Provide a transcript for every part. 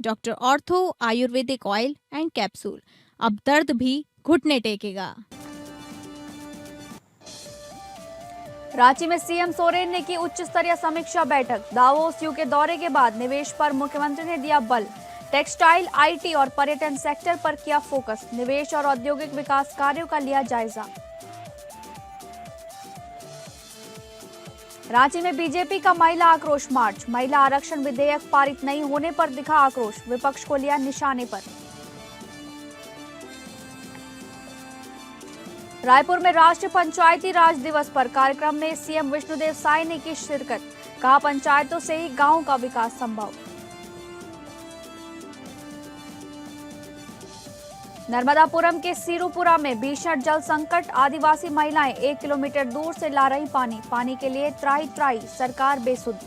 Doctor ortho Ayurvedic oil and capsule, अब दर्द भी घुटने टेकेगा। रांची में सीएम सोरेन ने की उच्च स्तरीय समीक्षा बैठक। दावोस यूके दौरे के बाद निवेश पर मुख्यमंत्री ने दिया बल। टेक्सटाइल, आईटी और पर्यटन सेक्टर पर किया फोकस। निवेश और औद्योगिक विकास कार्यों का लिया जायजा। रांची में बीजेपी का महिला आक्रोश मार्च। महिला आरक्षण विधेयक पारित नहीं होने पर दिखा आक्रोश। विपक्ष को लिया निशाने पर। रायपुर में राष्ट्रीय पंचायती राज दिवस पर कार्यक्रम में सीएम विष्णुदेव साय ने की शिरकत। कहा, पंचायतों से ही गांव का विकास संभव। नर्मदापुरम के सीरूपुरा में भीषण जल संकट। आदिवासी महिलाएं 1 किलोमीटर दूर से ला रही पानी के लिए त्राही त्राही, सरकार बेसुध।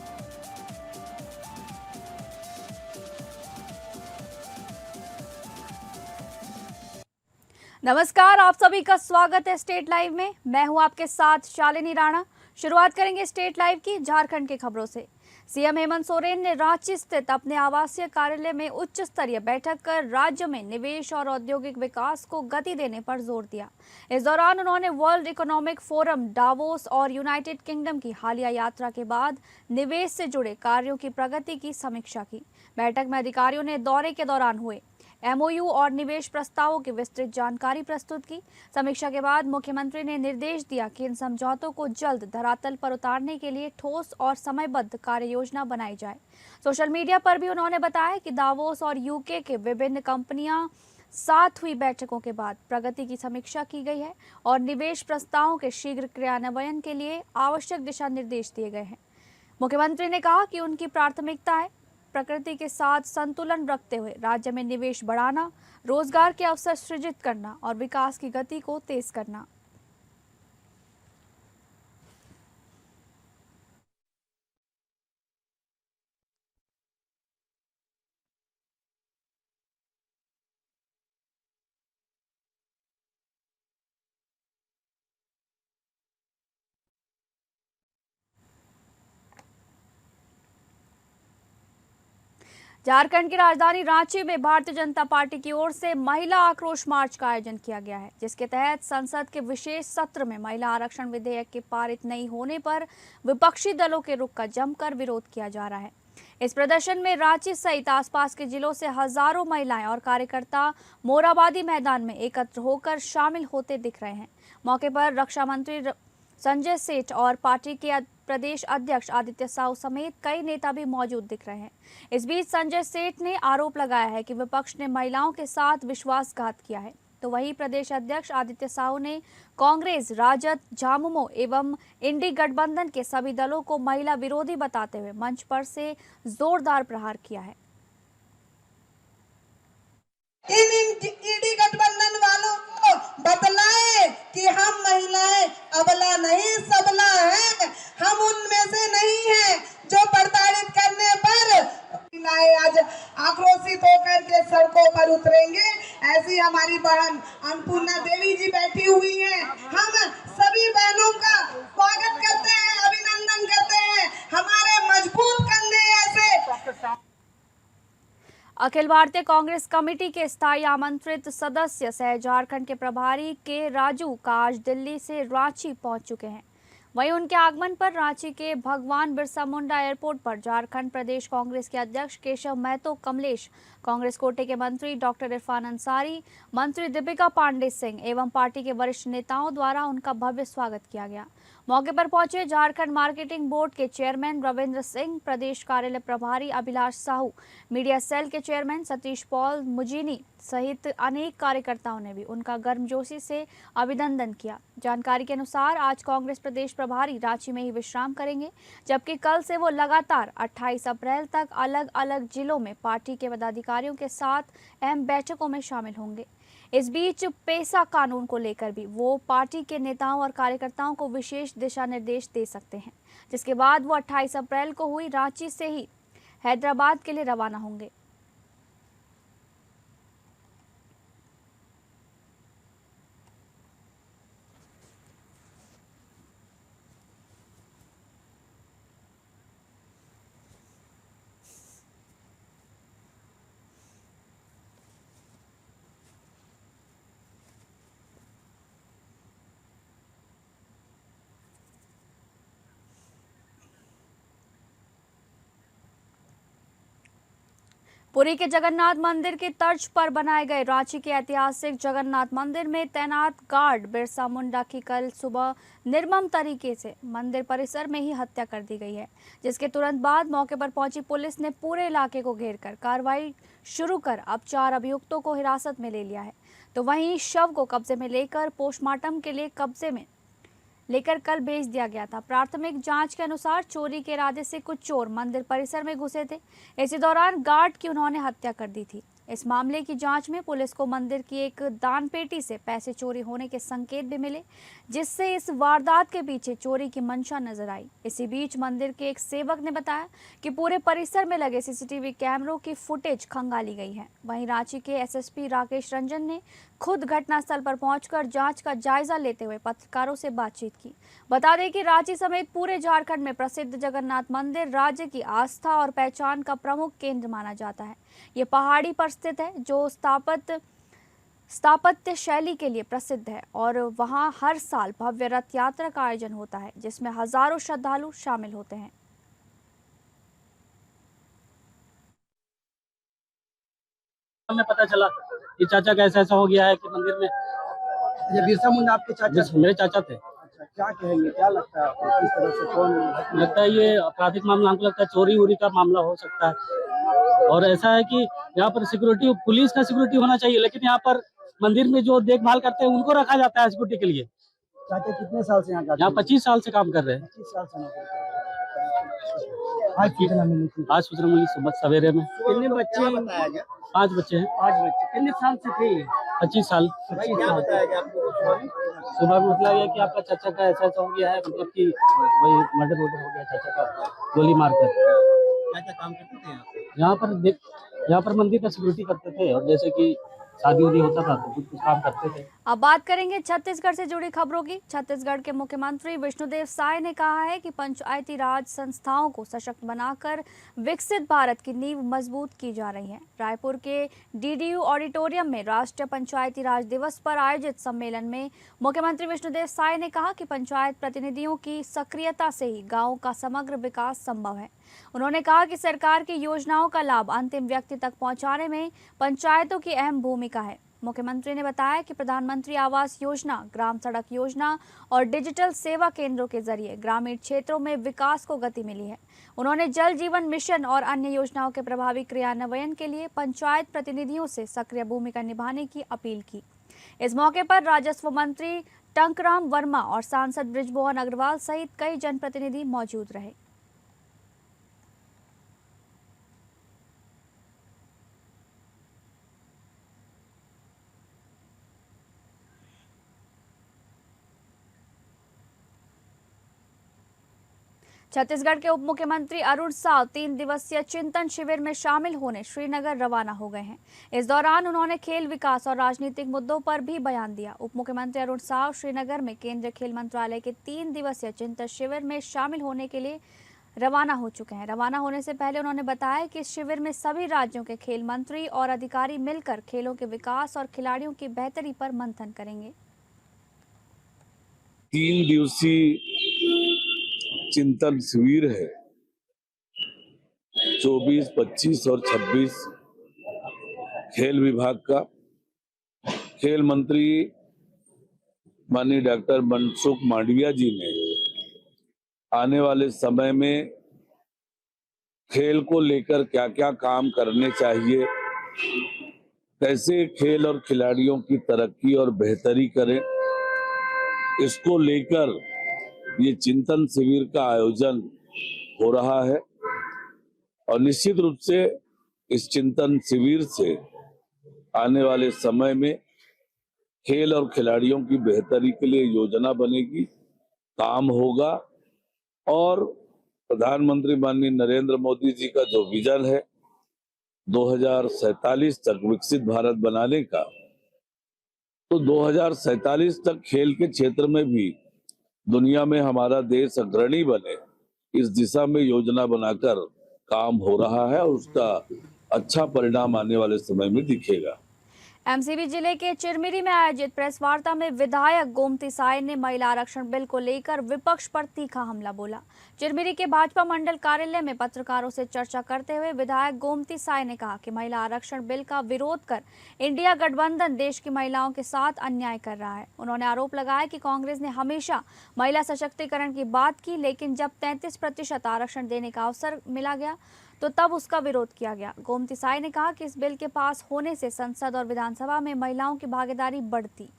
नमस्कार, आप सभी का स्वागत है स्टेट लाइव में। मैं हूं आपके साथ शालिनी राणा। शुरुआत करेंगे स्टेट लाइव की झारखंड की खबरों से। सीएम हेमंत सोरेन ने रांची स्थित अपने आवासीय कार्यालय में उच्च स्तरीय बैठक कर राज्य में निवेश और औद्योगिक विकास को गति देने पर जोर दिया। इस दौरान उन्होंने वर्ल्ड इकोनॉमिक फोरम, डावोस और यूनाइटेड किंगडम की हालिया यात्रा के बाद निवेश से जुड़े कार्यों की प्रगति की समीक्षा की। बैठक में अधिकारियों ने दौरे के दौरान हुए एमओयू और निवेश प्रस्तावों की विस्तृत जानकारी प्रस्तुत की। समीक्षा के बाद मुख्यमंत्री ने निर्देश दिया कि इन समझौतों को जल्द धरातल पर उतारने के लिए ठोस और समयबद्ध कार्य योजना बनाई जाए। सोशल मीडिया पर भी उन्होंने बताया कि दावोस और यूके के विभिन्न कंपनियां साथ हुई बैठकों के बाद प्रगति की समीक्षा की गई है और निवेश प्रस्तावों के शीघ्र क्रियान्वयन के लिए आवश्यक दिशा निर्देश दिए गए हैं। मुख्यमंत्री ने कहा कि उनकी प्राथमिकता है प्रकृति के साथ संतुलन रखते हुए राज्य में निवेश बढ़ाना, रोजगार के अवसर सृजित करना और विकास की गति को तेज करना। झारखंड की राजधानी रांची में भारतीय जनता पार्टी की ओर से महिला आक्रोश मार्च का आयोजन किया गया है, जिसके तहत संसद के विशेष सत्र में महिला आरक्षण विधेयक के पारित नहीं होने पर विपक्षी दलों के रुख का जमकर विरोध किया जा रहा है। इस प्रदर्शन में रांची सहित आसपास के जिलों से हजारों महिलाएं और कार्यकर्ता मोराबादी मैदान में एकत्र होकर शामिल होते दिख रहे हैं। मौके पर रक्षा मंत्री संजय सेठ और पार्टी के प्रदेश अध्यक्ष आदित्य साहू समेत कई नेता भी मौजूद दिख रहे हैं। इस बीच संजय सेठ ने आरोप लगाया है कि विपक्ष ने महिलाओं के साथ विश्वासघात किया है, तो वहीं प्रदेश अध्यक्ष आदित्य साहू ने कांग्रेस, राजद, झामुमो एवं इंडी गठबंधन के सभी दलों को महिला विरोधी बताते हुए मंच पर से जोरदार प्रहार किया है। इन ईडी गठबंधन वालों को बतलाए कि हम महिलाएं अबला नहीं सबला हैं, हम उनमें से नहीं हैं जो प्रताड़ित करने पर महिलाएं आज आक्रोशित होकर के सड़कों पर उतरेंगे। ऐसी हमारी बहन अन्नपूर्णा देवी जी बैठी हुई हैं। हम सभी बहनों का स्वागत करते हैं, अभिनंदन करते हैं। हमारे मजबूत कंधे ऐसे। अखिल भारतीय कांग्रेस कमेटी के स्थायी आमंत्रित सदस्य सह झारखंड के प्रभारी के राजू का आज दिल्ली से रांची पहुंच चुके हैं। वहीं उनके आगमन पर रांची के भगवान बिरसा मुंडा एयरपोर्ट पर झारखंड प्रदेश कांग्रेस के अध्यक्ष केशव महतो कमलेश, कांग्रेस कोटे के मंत्री डॉक्टर इरफान अंसारी, मंत्री दीपिका पांडे सिंह एवं पार्टी के वरिष्ठ नेताओं द्वारा उनका भव्य स्वागत किया गया। मौके पर पहुंचे झारखंड मार्केटिंग बोर्ड के चेयरमैन रविंद्र सिंह, प्रदेश कार्यालय प्रभारी अभिलाष साहू, मीडिया सेल के चेयरमैन सतीश पॉल मुजीनी सहित अनेक कार्यकर्ताओं ने भी उनका गर्मजोशी से अभिनंदन किया। जानकारी के अनुसार आज कांग्रेस प्रदेश प्रभारी रांची में ही विश्राम करेंगे, जबकि कल से वो लगातार 28 अप्रैल तक अलग अलग जिलों में पार्टी के पदाधिकारियों के साथ अहम बैठकों में शामिल होंगे। इस बीच पेसा कानून को लेकर भी वो पार्टी के नेताओं और कार्यकर्ताओं को विशेष दिशा निर्देश दे सकते हैं, जिसके बाद वो 28 अप्रैल को हुई रांची से ही हैदराबाद के लिए रवाना होंगे। पुरी के जगन्नाथ मंदिर की तर्ज पर बनाए गए रांची के ऐतिहासिक जगन्नाथ मंदिर में तैनात गार्ड बिरसा मुंडा की कल सुबह निर्मम तरीके से मंदिर परिसर में ही हत्या कर दी गई है, जिसके तुरंत बाद मौके पर पहुंची पुलिस ने पूरे इलाके को घेरकर कार्रवाई शुरू कर अब 4 अभियुक्तों को हिरासत में ले लिया है। तो वहीं शव को कब्जे में लेकर पोस्टमार्टम के लिए कब्जे में लेकर कल भेज दिया गया था। प्राथमिक जांच के अनुसार चोरी के इरादे से कुछ चोर मंदिर परिसर में घुसे थे। इसी दौरान गार्ड की उन्होंने हत्या कर दी थी। इस मामले की जांच में पुलिस को मंदिर की एक दान पेटी से पैसे चोरी होने के संकेत भी मिले, जिससे इस वारदात के पीछे चोरी की मंशा नजर आई। इसी बीच मंदिर के एक सेवक ने बताया कि पूरे परिसर में लगे सीसीटीवी कैमरों की फुटेज खंगाली गई है। वहीं रांची के एसएसपी राकेश रंजन ने खुद घटनास्थल पर पहुंचकर जांच का जायजा लेते हुए पत्रकारों से बातचीत की। बता दें कि रांची समेत पूरे झारखंड में प्रसिद्ध जगन्नाथ मंदिर राज्य की आस्था और पहचान का प्रमुख केंद्र माना जाता है। ये पहाड़ी पर स्थित है, जो स्थापत्य शैली के लिए प्रसिद्ध है और वहां हर साल भव्य रथ यात्रा का आयोजन होता है, जिसमें हजारों श्रद्धालु शामिल होते हैं। हमें पता चला कि चाचा का ऐसा हो गया है कि मंदिर में ये बिरसा मुंडा आपके चाचा थे? मेरे चाचा थे। अच्छा, क्या कहेंगे, क्या लगता है आपको, किस तरह से कौन लगता है ये आपराधिक मामला, हमको लगता है चोरी वोरी का मामला हो सकता है। और ऐसा है कि यहाँ पर सिक्योरिटी, पुलिस का सिक्योरिटी होना चाहिए, लेकिन यहाँ पर मंदिर में जो देखभाल करते हैं उनको रखा जाता है सिक्योरिटी के लिए। चाचा कितने साल से यहाँ 25 साल से काम कर रहे हैं। 25 साल से नौकरी कर रहे हैं। आज सूचना मिली थी? आज सूचना मिली सुबह सवेरे में। कितने बच्चे बताया गया? 5 बच्चे हैं। 5 बच्चे कितने साल से थे? 25 साल। 25 साल बताया गया आपको? सुबह में मतलब है कि आपका चाचा का ऐसा हो गया है, मतलब कि कोई मर्डर वर्डर हो गया चाचा का, गोली मारकर। क्या क्या काम करते थे यहाँ पर मंदिर का सिक्योरिटी करते थे, और जैसे कि शादी उदी होता था तो कुछ काम करते थे। अब बात करेंगे छत्तीसगढ़ से जुड़ी खबरों की। छत्तीसगढ़ के मुख्यमंत्री विष्णुदेव साय ने कहा है कि पंचायती राज संस्थाओं को सशक्त बनाकर विकसित भारत की नींव मजबूत की जा रही है। रायपुर के डीडीयू ऑडिटोरियम में राष्ट्रीय पंचायती राज दिवस पर आयोजित सम्मेलन में मुख्यमंत्री विष्णुदेव साय ने कहा कि पंचायत प्रतिनिधियों की सक्रियता से ही गाँव का समग्र विकास संभव है। उन्होंने कहा कि सरकार की योजनाओं का लाभ अंतिम व्यक्ति तक पहुंचाने में पंचायतों की अहम भूमिका है। मुख्यमंत्री ने बताया कि प्रधानमंत्री आवास योजना, ग्राम सड़क योजना और डिजिटल सेवा केंद्रों के जरिए ग्रामीण क्षेत्रों में विकास को गति मिली है। उन्होंने जल जीवन मिशन और अन्य योजनाओं के प्रभावी क्रियान्वयन के लिए पंचायत प्रतिनिधियों से सक्रिय भूमिका निभाने की अपील की। इस मौके पर राजस्व मंत्री टंकराम वर्मा और सांसद बृजमोहन अग्रवाल सहित कई जनप्रतिनिधि मौजूद रहे। छत्तीसगढ़ के उप मुख्यमंत्री अरुण साव 3 दिवसीय चिंतन शिविर में शामिल होने श्रीनगर रवाना हो गए हैं। इस दौरान उन्होंने खेल विकास और राजनीतिक मुद्दों पर भी बयान दिया। उप मुख्यमंत्री अरुण साव श्रीनगर में केंद्रीय खेल मंत्रालय के 3 दिवसीय चिंतन शिविर में शामिल होने के लिए रवाना हो चुके हैं। रवाना होने से पहले उन्होंने बताया कि इस शिविर में सभी राज्यों के खेल मंत्री और अधिकारी मिलकर खेलों के विकास और खिलाड़ियों की बेहतरी पर मंथन करेंगे। 3 दिवसीय चिंतन शिविर है। 24, 25 और 26 खेल विभाग का। खेल मंत्री माननीय डॉक्टर मनसुख मांडविया जी ने आने वाले समय में खेल को लेकर क्या क्या काम करने चाहिए, कैसे खेल और खिलाड़ियों की तरक्की और बेहतरी करें, इसको लेकर ये चिंतन शिविर का आयोजन हो रहा है। और निश्चित रूप से इस चिंतन शिविर से आने वाले समय में खेल और खिलाड़ियों की बेहतरी के लिए योजना बनेगी, काम होगा। और प्रधानमंत्री माननीय नरेंद्र मोदी जी का जो विजन है 2047 तक विकसित भारत बनाने का, तो 2047 तक खेल के क्षेत्र में भी दुनिया में हमारा देश अग्रणी बने, इस दिशा में योजना बनाकर काम हो रहा है और उसका अच्छा परिणाम आने वाले समय में दिखेगा। एमसीबी जिले के चिरमिरी में आयोजित प्रेस वार्ता में विधायक गोमती साय ने महिला आरक्षण बिल को लेकर विपक्ष पर तीखा हमला बोला। चिरमिरी के भाजपा मंडल कार्यालय में पत्रकारों से चर्चा करते हुए विधायक गोमती साय ने कहा कि महिला आरक्षण बिल का विरोध कर इंडिया गठबंधन देश की महिलाओं के साथ अन्याय कर रहा है। उन्होंने आरोप लगाया कि कांग्रेस ने हमेशा महिला सशक्तिकरण की बात की, लेकिन जब 33% आरक्षण देने का अवसर मिला गया तो तब उसका विरोध किया गया। गोमती साय ने कहा कि इस बिल के पास होने से संसद और विधानसभा में महिलाओं की भागीदारी बढ़ती।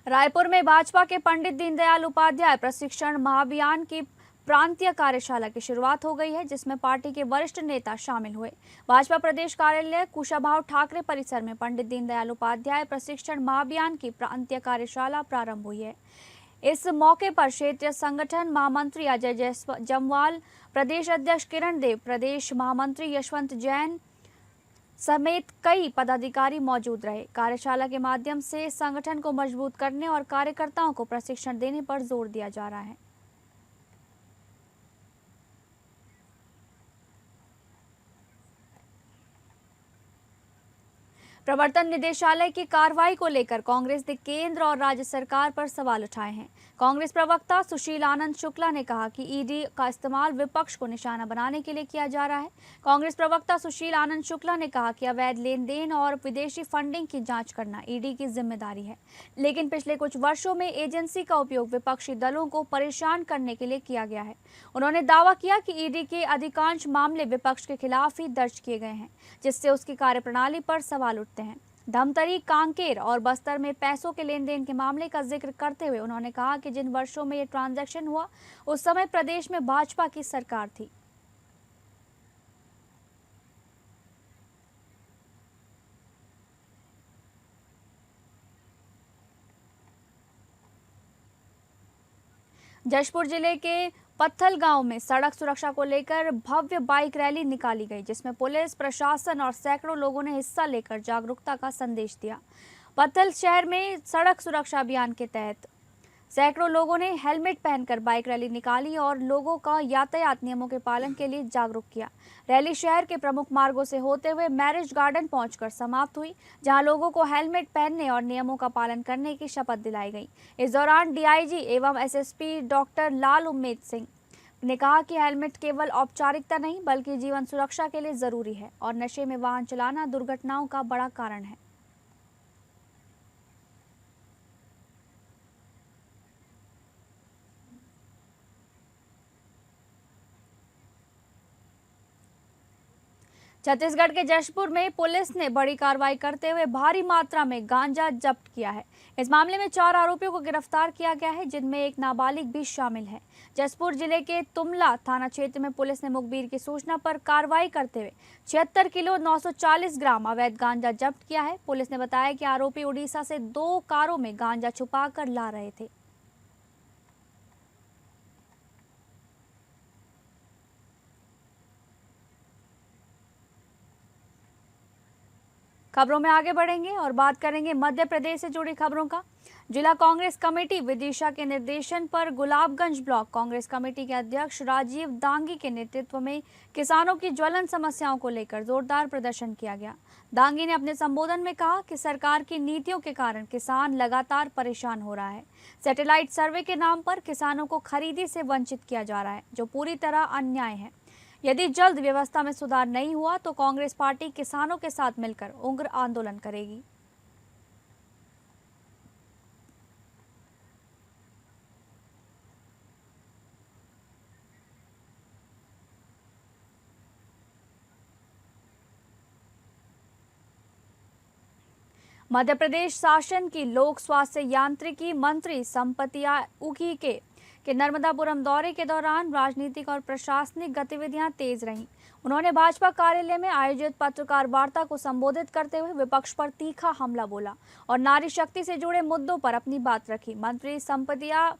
रायपुर में भाजपा के पंडित दीनदयाल उपाध्याय प्रशिक्षण महाअभियान की प्रांतीय कार्यशाला की शुरुआत हो गई है, जिसमें पार्टी के वरिष्ठ नेता शामिल हुए। भाजपा प्रदेश कार्यालय कुशाभाऊ ठाकरे परिसर में पंडित दीनदयाल उपाध्याय प्रशिक्षण महाअभियान की प्रांतीय कार्यशाला प्रारंभ हुई है। इस मौके पर क्षेत्रीय संगठन महामंत्री अजय जमवाल, प्रदेश अध्यक्ष किरण देव, प्रदेश महामंत्री यशवंत जैन समेत कई पदाधिकारी मौजूद रहे। कार्यशाला के माध्यम से संगठन को मजबूत करने और कार्यकर्ताओं को प्रशिक्षण देने पर जोर दिया जा रहा है। प्रवर्तन निदेशालय की कार्रवाई को लेकर कांग्रेस ने केंद्र और राज्य सरकार पर सवाल उठाए हैं। कांग्रेस प्रवक्ता सुशील आनंद शुक्ला ने कहा कि ईडी का इस्तेमाल विपक्ष को निशाना बनाने के लिए किया जा रहा है। कांग्रेस प्रवक्ता सुशील आनंद शुक्ला ने कहा कि अवैध लेन देन और विदेशी फंडिंग की जांच करना ईडी की जिम्मेदारी है, लेकिन पिछले कुछ वर्षों में एजेंसी का उपयोग विपक्षी दलों को परेशान करने के लिए किया गया है। उन्होंने दावा किया कि ईडी के अधिकांश मामले विपक्ष के खिलाफ ही दर्ज किए गए हैं, जिससे उसकी कार्यप्रणाली पर सवाल उठते हैं। धमतरी, कांकेर और बस्तर में पैसों के लेन देन के मामले का जिक्र करते हुए उन्होंने कहा कि जिन वर्षों में ये ट्रांजैक्शन हुआ उस समय प्रदेश में भाजपा की सरकार थी। जशपुर जिले के पत्थल गांव में सड़क सुरक्षा को लेकर भव्य बाइक रैली निकाली गई, जिसमें पुलिस प्रशासन और सैकड़ों लोगों ने हिस्सा लेकर जागरूकता का संदेश दिया। पत्थल शहर में सड़क सुरक्षा अभियान के तहत सैकड़ों लोगों ने हेलमेट पहनकर बाइक रैली निकाली और लोगों का यातायात नियमों के पालन के लिए जागरूक किया। रैली शहर के प्रमुख मार्गों से होते हुए मैरिज गार्डन पहुंचकर समाप्त हुई, जहां लोगों को हेलमेट पहनने और नियमों का पालन करने की शपथ दिलाई गई। इस दौरान डीआईजी एवं एसएसपी डॉक्टर लाल उम्मेद सिंह ने कहा कि हेलमेट केवल औपचारिकता नहीं बल्कि जीवन सुरक्षा के लिए जरूरी है और नशे में वाहन चलाना दुर्घटनाओं का बड़ा कारण है। छत्तीसगढ़ के जशपुर में पुलिस ने बड़ी कार्रवाई करते हुए भारी मात्रा में गांजा जब्त किया है। इस मामले में 4 आरोपियों को गिरफ्तार किया गया है, जिनमें एक नाबालिग भी शामिल है। जशपुर जिले के तुमला थाना क्षेत्र में पुलिस ने मुखबिर की सूचना पर कार्रवाई करते हुए 76 किलो 940 ग्राम अवैध गांजा जब्त किया है। पुलिस ने बताया कि आरोपी उड़ीसा से 2 कारों में गांजा छुपा कर ला रहे थे। खबरों में आगे बढ़ेंगे और बात करेंगे मध्य प्रदेश से जुड़ी खबरों का। जिला कांग्रेस कमेटी विदिशा के निर्देशन पर गुलाबगंज ब्लॉक कांग्रेस कमेटी के अध्यक्ष राजीव दांगी के नेतृत्व में किसानों की ज्वलन समस्याओं को लेकर जोरदार प्रदर्शन किया गया। दांगी ने अपने संबोधन में कहा कि सरकार की नीतियों के कारण किसान लगातार परेशान हो रहा है। सैटेलाइट सर्वे के नाम पर किसानों को खरीदी से वंचित किया जा रहा है, जो पूरी तरह अन्याय है। यदि जल्द व्यवस्था में सुधार नहीं हुआ तो कांग्रेस पार्टी किसानों के साथ मिलकर उग्र आंदोलन करेगी। मध्य प्रदेश शासन की लोक स्वास्थ्य यांत्रिकी मंत्री संपतिया उकी के नर्मदापुरम दौरे के दौरान राजनीतिक और प्रशासनिक गतिविधियां तेज रहीं। उन्होंने भाजपा कार्यालय में आयोजित पत्रकार वार्ता को संबोधित करते हुए विपक्ष पर तीखा हमला बोला और नारी शक्ति से जुड़े मुद्दों पर अपनी बात रखी। मंत्री संपतिया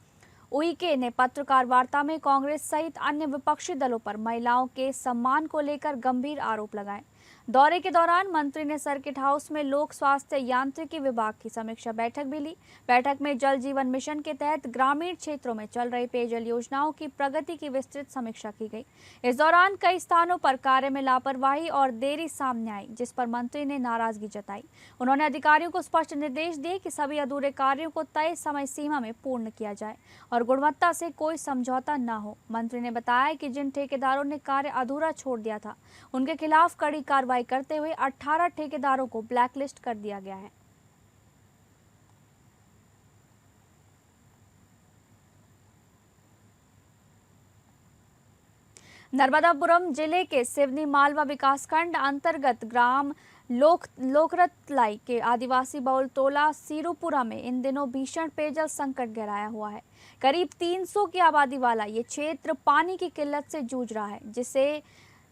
उइके ने पत्रकार वार्ता में कांग्रेस सहित अन्य विपक्षी दलों पर महिलाओं के सम्मान को लेकर गंभीर आरोप लगाए। दौरे के दौरान मंत्री ने सर्किट हाउस में लोक स्वास्थ्य यांत्रिकी विभाग की समीक्षा बैठक भी ली। बैठक में जल जीवन मिशन के तहत ग्रामीण क्षेत्रों में चल रही पेयजल योजनाओं की प्रगति की विस्तृत समीक्षा की गई। इस दौरान कई स्थानों पर कार्य में लापरवाही और देरी सामने आई, जिस पर मंत्री ने नाराजगी जताई। उन्होंने अधिकारियों को स्पष्ट निर्देश दिए कि सभी अधूरे कार्यों को तय समय सीमा में पूर्ण किया जाए और गुणवत्ता से कोई समझौता न हो। मंत्री ने बताया कि जिन ठेकेदारों ने कार्य अधूरा छोड़ दिया था, उनके खिलाफ कड़ी कार्रवाई करते हुए 18 ठेकेदारों को ब्लैकलिस्ट कर दिया गया है। नर्मदापुरम जिले के सिवनी मालवा विकासखंड अंतर्गत ग्राम लोकरतलाई के आदिवासी बहुल टोला सीरूपुरा में इन दिनों भीषण पेयजल संकट गहराया हुआ है। करीब 300 की आबादी वाला ये क्षेत्र पानी की किल्लत से जूझ रहा है,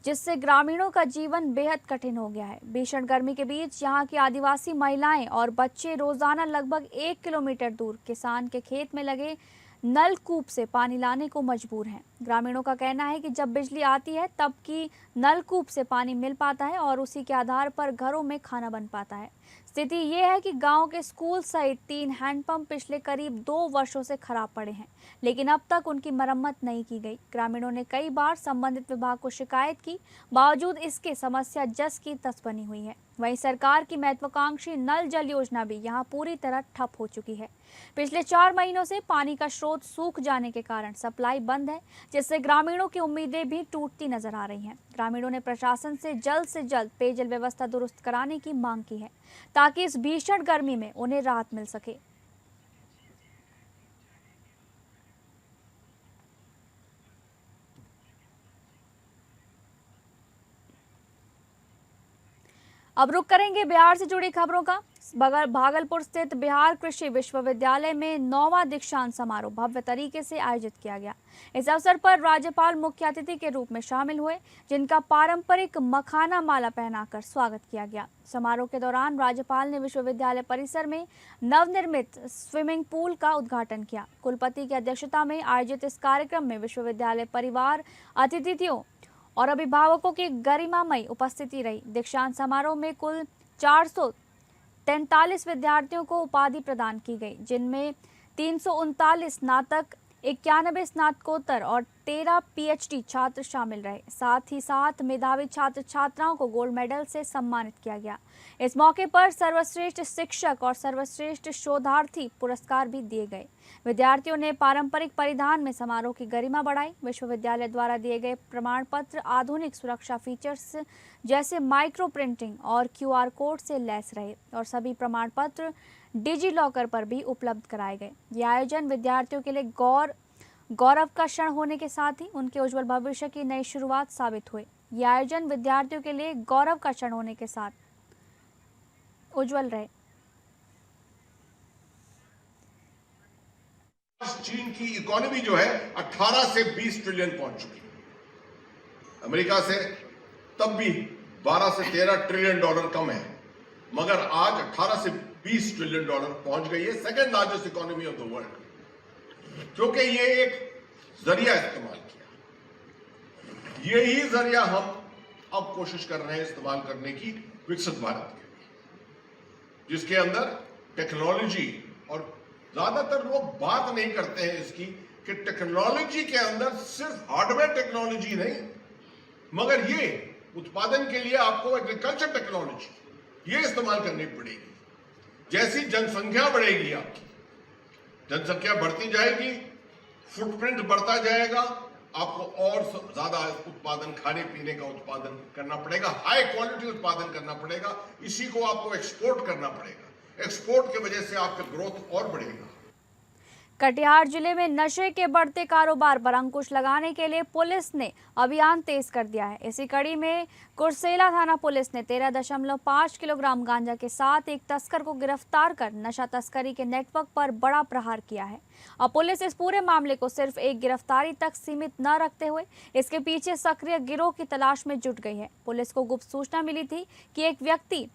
जिससे ग्रामीणों का जीवन बेहद कठिन हो गया है। भीषण गर्मी के बीच यहाँ की आदिवासी महिलाएं और बच्चे रोजाना लगभग 1 किलोमीटर दूर किसान के खेत में लगे नलकूप से पानी लाने को मजबूर हैं। ग्रामीणों का कहना है कि जब बिजली आती है तब की नलकूप से पानी मिल पाता है और उसी के आधार पर घरों में खाना बन पाता है। स्थिति ये है कि गांव के स्कूल सहित 3 हैंडपंप पिछले करीब 2 वर्षों से खराब पड़े हैं, लेकिन अब तक उनकी मरम्मत नहीं की गई। ग्रामीणों ने कई बार संबंधित विभाग को शिकायत की, बावजूद इसके समस्या जस की तस बनी हुई है। वहीं सरकार की महत्वाकांक्षी नल जल योजना भी यहां पूरी तरह ठप हो चुकी है। पिछले 4 महीनों से पानी का स्रोत सूख जाने के कारण सप्लाई बंद है, जिससे ग्रामीणों की उम्मीदें भी टूटती नजर आ रही हैं। ग्रामीणों ने प्रशासन से जल्द पेयजल व्यवस्था दुरुस्त कराने की मांग की है, ताकि इस भीषण गर्मी में उन्हें राहत मिल सके। अब रुक करेंगे बिहार से जुड़ी खबरों का। भागलपुर स्थित बिहार कृषि विश्वविद्यालय में 9वां दीक्षांत समारोह भव्य तरीके से आयोजित किया गया। इस अवसर पर राज्यपाल मुख्य अतिथि के रूप में शामिल हुए, जिनका पारंपरिक मखाना माला पहनाकर स्वागत किया गया। समारोह के दौरान राज्यपाल ने विश्वविद्यालय परिसर में नवनिर्मित स्विमिंग पूल का उद्घाटन किया। कुलपति की अध्यक्षता में आयोजित इस कार्यक्रम में विश्वविद्यालय परिवार, अतिथियों और अभिभावकों की गरिमामयी उपस्थिति रही। दीक्षांत समारोह में कुल 443 विद्यार्थियों को उपाधि प्रदान की गई, जिनमें 339 स्नातक, 91 स्नातकोत्तर और 13 पीएचडी छात्र शामिल रहे। साथ ही साथ मेधावी छात्र छात्राओं को गोल्ड मेडल से सम्मानित किया गया। इस मौके पर सर्वश्रेष्ठ शिक्षक और सर्वश्रेष्ठ शोधार्थी पुरस्कार भी दिए गए। विद्यार्थियों ने पारंपरिक परिधान में समारोह की गरिमा बढ़ाई। विश्वविद्यालय द्वारा दिए गए प्रमाण पत्र आधुनिक सुरक्षा फीचर्स जैसे माइक्रो प्रिंटिंग और QR कोड से लैस रहे और सभी प्रमाण पत्र डिजी लॉकर पर भी उपलब्ध कराए गए। यह आयोजन विद्यार्थियों के लिए गौरव का क्षण होने के साथ ही उनके उज्जवल भविष्य की नई शुरुआत साबित हुए। यह आयोजन विद्यार्थियों के लिए गौरव का क्षण होने के साथ उज्जवल रहे। चीन की इकोनॉमी जो है 18 से 20 ट्रिलियन पहुंच चुकी है। अमेरिका से तब भी 12 से 13 ट्रिलियन डॉलर कम है, मगर आज 18 से 20 ट्रिलियन डॉलर पहुंच गई है, second largest economy of the world. क्योंकि ये एक जरिया इस्तेमाल किया, यही जरिया हम अब कोशिश कर रहे हैं इस्तेमाल करने की विकसित भारत के लिए, जिसके अंदर टेक्नोलॉजी, और ज्यादातर लोग बात नहीं करते हैं इसकी कि टेक्नोलॉजी के अंदर सिर्फ हार्डवेयर टेक्नोलॉजी नहीं, मगर ये उत्पादन के लिए आपको एग्रीकल्चर टेक्नोलॉजी ये इस्तेमाल करनी पड़ेगी। जैसी जनसंख्या बढ़ेगी, आपकी जनसंख्या बढ़ती जाएगी, फुटप्रिंट बढ़ता जाएगा, आपको और ज्यादा उत्पादन, खाने पीने का उत्पादन करना पड़ेगा, हाई क्वालिटी उत्पादन करना पड़ेगा, इसी को आपको एक्सपोर्ट करना पड़ेगा। एक्सपोर्ट की वजह से आपका ग्रोथ और बढ़ेगा। कटिहार जिले में नशे के बढ़ते कारोबार पर अंकुश लगाने के लिए पुलिस ने अभियान तेज कर दिया है। इसी कड़ी में कुर्सेला थाना पुलिस ने 13.5 किलोग्राम गांजा के साथ एक तस्कर को गिरफ्तार कर नशा तस्करी के नेटवर्क पर बड़ा प्रहार किया है। अब पुलिस इस पूरे मामले को सिर्फ एक गिरफ्तारी तक सीमित न रखते हुए इसके पीछे सक्रिय गिरोह की तलाश में जुट गई है। पुलिस को गुप्त सूचना मिली थी कि एक व्यक्ति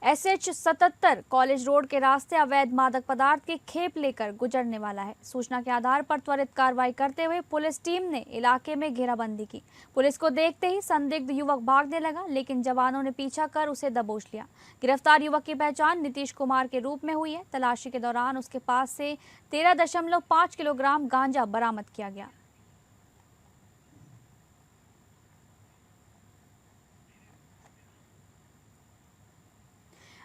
SH77 कॉलेज रोड के रास्ते अवैध मादक पदार्थ की खेप लेकर गुजरने वाला है। सूचना के आधार पर त्वरित कार्रवाई करते हुए पुलिस टीम ने इलाके में घेराबंदी की। पुलिस को देखते ही संदिग्ध युवक भागने लगा, लेकिन जवानों ने पीछा कर उसे दबोच लिया। गिरफ्तार युवक की पहचान नीतीश कुमार के रूप में हुई है। तलाशी के दौरान उसके पास से 13.5 किलोग्राम गांजा बरामद किया गया।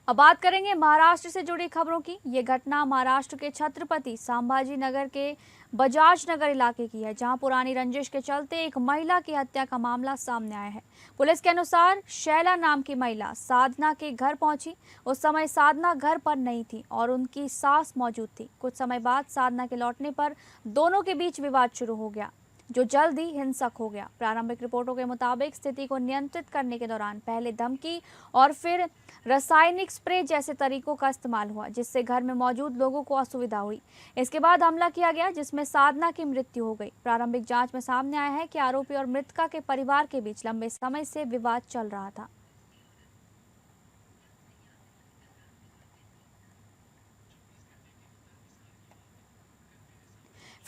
अब बात करेंगे महाराष्ट्र से जुड़ी खबरों की। ये घटना महाराष्ट्र के छत्रपति संभाजी नगर के बजाज नगर इलाके की है, जहां पुरानी रंजिश के चलते एक महिला की हत्या का मामला सामने आया है। पुलिस के अनुसार शैला नाम की महिला साधना के घर पहुंची। उस समय साधना घर पर नहीं थी और उनकी सास मौजूद थी। कुछ समय बाद साधना के लौटने पर दोनों के बीच विवाद शुरू हो गया, जो जल्द ही हिंसक हो गया। प्रारंभिक रिपोर्टों के मुताबिक स्थिति को नियंत्रित करने के दौरान पहले धमकी और फिर रासायनिक स्प्रे जैसे तरीकों का इस्तेमाल हुआ, जिससे घर में मौजूद लोगों को असुविधा हुई। इसके बाद हमला किया गया, जिसमें साधना की मृत्यु हो गई। प्रारंभिक जांच में सामने आया है कि आरोपी और मृतका के परिवार के बीच लंबे समय से विवाद चल रहा था।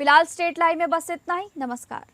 फिलहाल स्टेट लाइव में बस इतना ही। नमस्कार।